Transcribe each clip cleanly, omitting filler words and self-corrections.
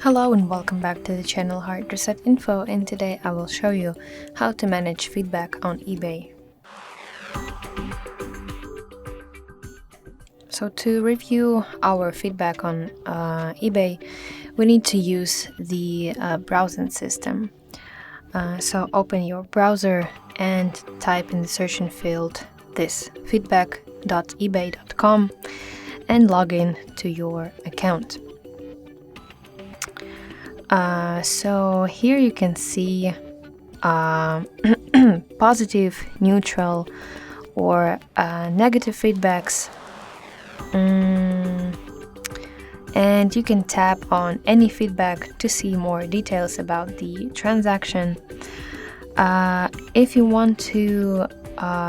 Hello and welcome back to the channel HardReset.Info, and today I will show you how to manage feedback on eBay. So to review our feedback on eBay, we need to use the browsing system. So open your browser and type in the searching field this feedback.ebay.com and log in to your account. So here you can see positive, neutral, or negative feedbacks, and you can tap on any feedback to see more details about the transaction. If you want to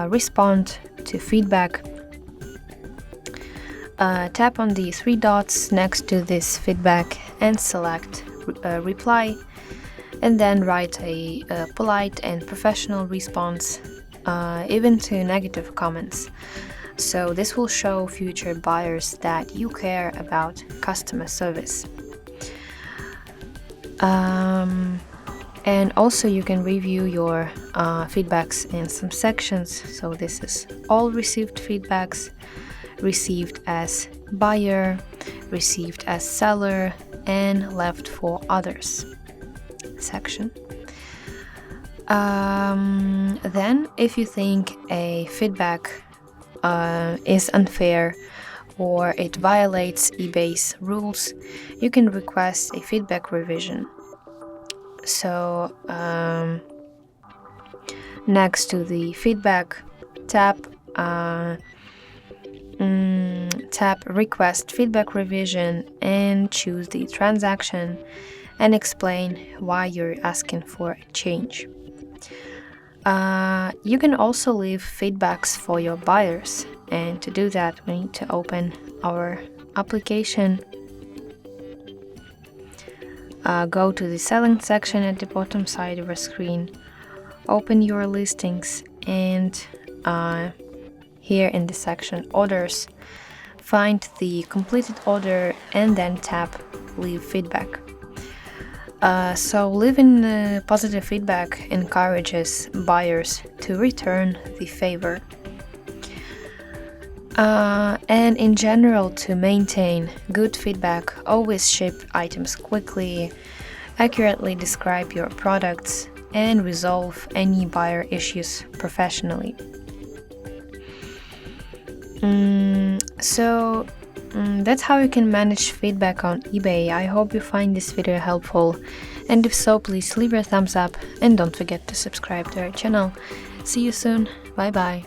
respond to feedback, tap on the three dots next to this feedback and select reply, and then write a polite and professional response, even to negative comments. So this will show future buyers that you care about customer service. And also you can review your feedbacks in some sections. So this is all received feedbacks, received as buyer, received as seller, and left for others section. Then if you think a feedback is unfair or it violates eBay's rules, you can request a feedback revision. So next to the feedback, tap request feedback revision and choose the transaction and explain why you're asking for a change. You can also leave feedbacks for your buyers, and to do that we need to open our application, go to the selling section at the bottom side of our screen, open your listings, and here in the section orders, find the completed order and then tap leave feedback. So leaving positive feedback encourages buyers to return the favor. And in general, to maintain good feedback, always ship items quickly, accurately describe your products, and resolve any buyer issues professionally. So that's how you can manage feedback on eBay. I hope you find this video helpful, and if so, please leave a thumbs up and don't forget to subscribe to our channel. See you soon. Bye bye.